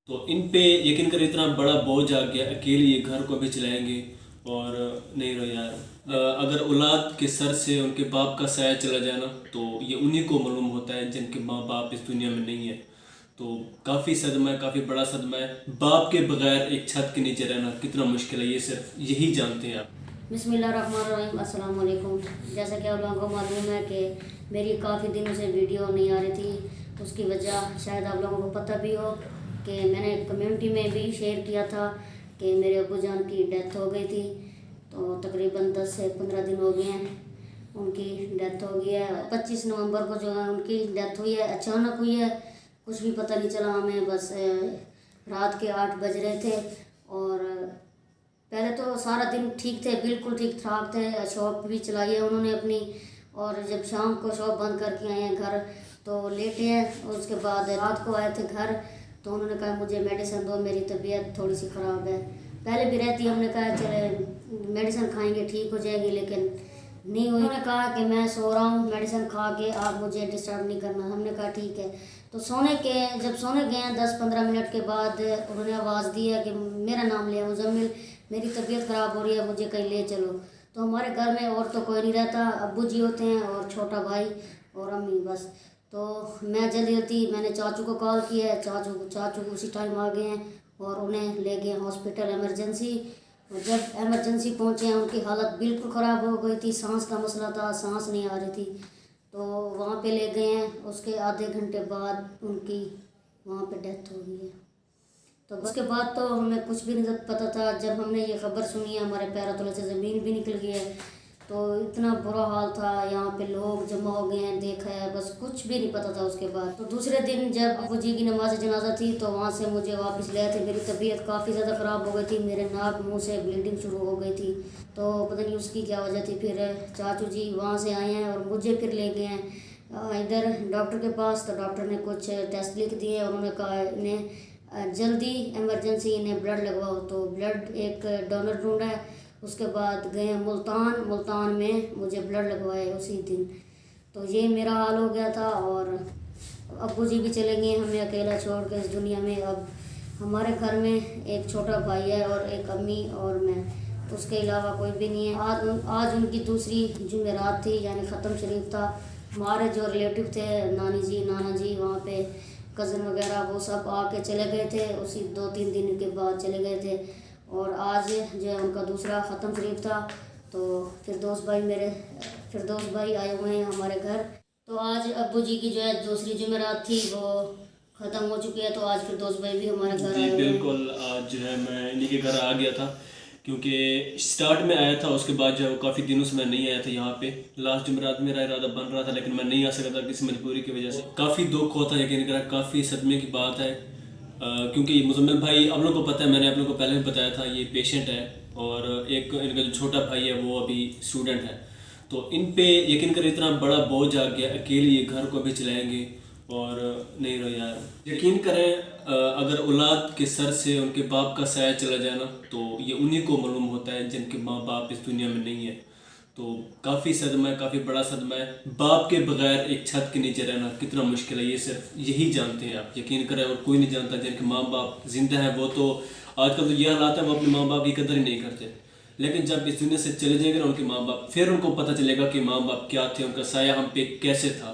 तो इन पे यकीन कर इतना बड़ा बोझ आ गया, अकेले ये घर को भी चलाएंगे। और नहीं रहो यार, अगर औलाद के सर से उनके बाप का साया चला जाए ना, तो ये उन्हीं को मालूम होता है जिनके माँ बाप इस दुनिया में नहीं है। तो काफ़ी सदमा है, काफ़ी बड़ा सदमा है। बाप के बगैर एक छत के नीचे रहना कितना मुश्किल है, ये सिर्फ यही जानते हैं आप। बिस्मिल्लाहिर्रहमानिर्रहीम, अस्सलाम वालेकुम। जैसा कि आप लोगों को मालूम है कि मेरी काफ़ी दिनों से वीडियो नहीं आ रही थी। उसकी वजह शायद आप लोगों को पता भी हो कि मैंने कम्युनिटी में भी शेयर किया था कि मेरे अब्बू जान की डेथ हो गई थी। तो तकरीबन 10 से 15 दिन हो गए हैं उनकी डेथ हो गई है। 25 नवंबर को जो है उनकी डेथ हुई है, अचानक हुई है, कुछ भी पता नहीं चला हमें। बस रात के 8 बज रहे थे और पहले तो सारा दिन ठीक थे, बिल्कुल ठीक ठाक थे। शॉप भी चलाई है उन्होंने अपनी, और जब शाम को शॉप बंद करके आए हैं घर तो लेटे हैं। और उसके बाद रात को आए थे घर तो उन्होंने कहा मुझे मेडिसिन दो, मेरी तबीयत थोड़ी सी ख़राब है। पहले भी रहती, हमने कहा चले मेडिसिन खाएंगे ठीक हो जाएगी, लेकिन नहीं हुई। उन्होंने कहा कि मैं सो रहा हूँ, मेडिसिन खा के आप मुझे डिस्टर्ब नहीं करना। हमने कहा ठीक है। तो जब सोने गए हैं 10-15 मिनट के बाद उन्होंने आवाज़ दी है कि मेरा नाम लिया, मुजम्मिल मेरी तबीयत ख़राब हो रही है, मुझे कहीं ले चलो। तो हमारे घर में और तो कोई नहीं रहता, अब्बू जी होते हैं और छोटा भाई और अम्मी बस। तो मैं जल्दी जल्दी मैंने चाचू को कॉल किया है, चाचू उसी टाइम आ गए हैं और उन्हें ले गए हॉस्पिटल इमरजेंसी। और जब इमरजेंसी पहुंचे हैं उनकी हालत बिल्कुल ख़राब हो गई थी, सांस का मसला था, सांस नहीं आ रही थी। तो वहाँ पे ले गए हैं, उसके आधे घंटे बाद उनकी वहाँ पे डेथ हो गई है। तो उसके बाद तो हमें कुछ भी नहीं पता था। जब हमने ये खबर सुनी है हमारे पैरों तले से ज़मीन भी निकल गई है। तो इतना बुरा हाल था, यहाँ पे लोग जमा हो गए हैं, देखा है, बस कुछ भी नहीं पता था। उसके बाद तो दूसरे दिन जब अब्बू जी की नमाज जनाजा थी तो वहाँ से मुझे वापस ले आए थे। मेरी तबीयत काफ़ी ज़्यादा ख़राब हो गई थी, मेरे नाक मुंह से ब्लीडिंग शुरू हो गई थी। तो पता नहीं उसकी क्या वजह थी। फिर चाचू जी वहाँ से आए हैं और मुझे फिर ले गए हैं इधर डॉक्टर के पास। तो डॉक्टर ने कुछ टेस्ट लिख दिए, उन्होंने कहा इन्हें जल्दी इमरजेंसी इन्हें ब्लड लगवाओ। तो ब्लड एक डोनर ढूंढा है, उसके बाद गए मुल्तान में मुझे ब्लड लगवाए उसी दिन। तो ये मेरा हाल हो गया था और अब्बू जी भी चले गए हमें अकेला छोड़ के इस दुनिया में। अब हमारे घर में एक छोटा भाई है और एक अम्मी और मैं, उसके अलावा कोई भी नहीं है। आज उनकी दूसरी जुमेरात थी, यानी ख़त्म शरीफ था। हमारे जो रिलेटिव थे, नानी जी नाना जी, वहाँ पे कज़न वगैरह वो सब आके चले गए थे, उसी 2-3 दिन के बाद चले गए थे। और आज जो है उनका दूसरा ख़त्म शरीफ था। तो फिरदौस भाई आए हुए हैं हमारे घर। तो आज अब्बू जी की जो है दूसरी जुमेरात थी वो ख़त्म हो चुकी है। तो आज फिरदौस भाई भी हमारे घर जी आए हुए हैं। बिल्कुल, आज जो है मैं इन्हीं के घर आ गया था, क्योंकि स्टार्ट में आया था, उसके बाद जो है काफ़ी दिनों से मैं नहीं आया था यहाँ पे। लास्ट जुमेरात मेरा इरादा बन रहा था लेकिन मैं नहीं आ सका था किसी मजबूरी की वजह से। काफ़ी दुख होता है, यकीन करा, काफ़ी सदमे की बात है। क्योंकि मुजम्मिल भाई आप लोगों को पता है, मैंने आप लोगों को पहले भी बताया था, ये पेशेंट है और एक इनका जो छोटा भाई है वो अभी स्टूडेंट है। तो इन पे यकीन कर इतना बड़ा बोझ आ गया, अकेले ये घर को भी चलाएंगे। और नहीं रहो यार, यकीन करें, अगर औलाद के सर से उनके बाप का साया चला जाए ना, तो ये उन्हीं को मालूम होता है जिनके माँ बाप इस दुनिया में नहीं है। तो काफ़ी सदमा है, काफ़ी बड़ा सदमा है। बाप के बगैर एक छत के नीचे रहना कितना मुश्किल है, ये सिर्फ यही जानते हैं आप, यकीन करें, और कोई नहीं जानता। जिनके माँ बाप जिंदा हैं वो तो आजकल तो ये हालात है, वो अपने माँ बाप की कदर ही नहीं करते। लेकिन जब इस दुनिया से चले जाएंगे ना उनके माँ बाप, फिर उनको पता चलेगा कि माँ बाप क्या थे, उनका साया हम पे कैसे था।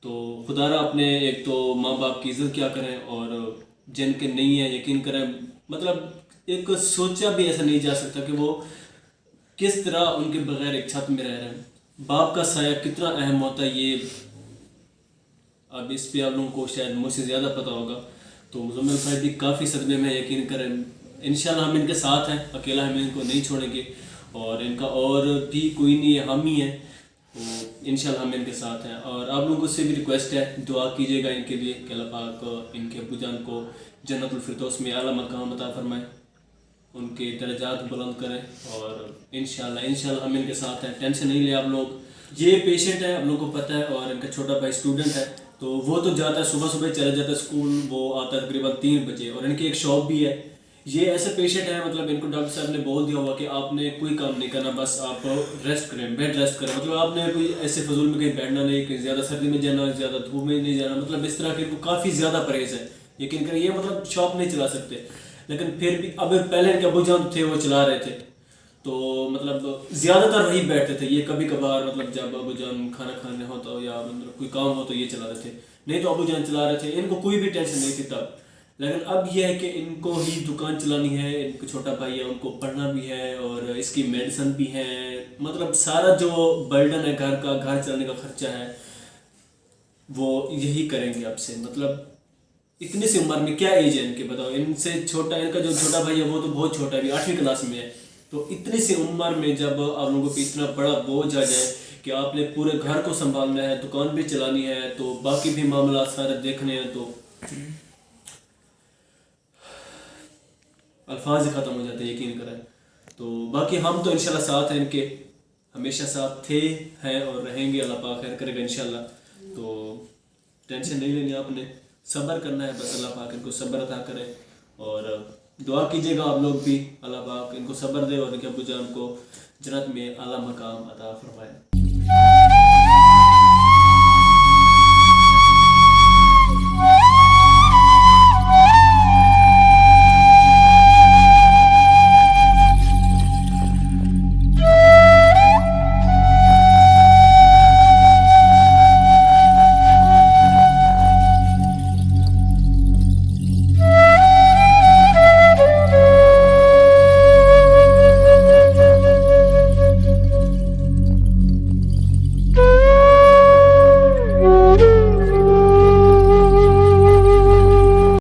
तो खुदारा अपने एक तो माँ बाप की इज्जत क्या करें, और जिनके नहीं है यकीन करें, मतलब एक सोचा भी ऐसा नहीं जा सकता कि वो किस तरह उनके बगैर एक छत में रह रहे हैं। बाप का साया कितना अहम होता है, ये अब इस पे आप लोगों को शायद मुझसे ज़्यादा पता होगा। तो मुजम्मिल भाई भी काफ़ी सदमे में, यकीन करें। इंशाल्लाह हम इनके साथ हैं, अकेला हम इनको नहीं छोड़ेंगे, और इनका और भी कोई नहीं है, हम ही हैं। तो इंशाल्लाह हम इनके साथ हैं। और आप लोगों से भी रिक्वेस्ट है, दुआ कीजिएगा इनके लिए कि अल्लाह पाक इनके अब्बू जान को जन्नतुल फिरदौस में आला मकाम अता फरमाए, उनके दर्जात बुलंद करें। और इंशाल्लाह हम इनके साथ हैं, टेंशन नहीं ले आप लोग। ये पेशेंट है, आप लोगों को पता है, और इनका छोटा भाई स्टूडेंट है। तो वो तो जाता है, सुबह सुबह चला जाता है स्कूल, वो आता है तकरीबन 3 बजे, और इनकी एक शॉप भी है। ये ऐसे पेशेंट है, मतलब इनको डॉक्टर साहब ने बोल दिया हुआ कि आपने कोई काम नहीं करना, बस आप रेस्ट करें, बेड रेस्ट करें। मतलब आपने कोई ऐसे फजूल में कहीं बैठना नहीं, कहीं ज़्यादा सर्दी में जाना, ज़्यादा धूप में नहीं जाना, मतलब इस तरह के इनको काफ़ी ज़्यादा परहेज़ है। यकीन करें, ये मतलब शॉप नहीं चला सकते, लेकिन फिर भी अब पहले इनके अबू जान थे वो चला रहे थे, तो मतलब ज़्यादातर वही बैठते थे। ये कभी कभार मतलब जब अबू जान खाना खाने होता हो या मतलब कोई काम हो तो ये चला रहे थे, नहीं तो अबू जान चला रहे थे। इनको कोई भी टेंशन नहीं थी तब, लेकिन अब यह है कि इनको ही दुकान चलानी है, इनको छोटा भाई है उनको पढ़ना भी है और इसकी मेडिसिन भी है, मतलब सारा जो बर्डन है घर का, घर चलाने का खर्चा है वो यही करेंगे अब से। मतलब इतनी सी उम्र में, क्या एज है इनके बताओ, इनसे छोटा इनका जो छोटा भाई है वो तो बहुत छोटा है, अभी 8वीं क्लास में है। तो इतनी सी उम्र में जब आप लोगों पे इतना बड़ा बोझ आ जाए कि आपने पूरे घर को संभालना है, दुकान भी चलानी है, तो बाकी भी मामला सारे देखने हैं, तो अल्फाज ही ख़त्म हो जाते हैं, यकीन करें। तो बाकी हम तो इंशाल्लाह साथ हैं इनके, हमेशा साथ थे, हैं और रहेंगे, अल्लाह पाक खैर करेगा इंशाल्लाह। तो टेंशन नहीं लेनी आपने, सब्र करना है बस, अल्लाह पाक इनको सब्र अता करे और दुआ कीजिएगा आप लोग भी, अल्लाह पाक इनको सब्र दे और इनके अब्बू जान को जन्नत में आला मकाम अता फरमाए।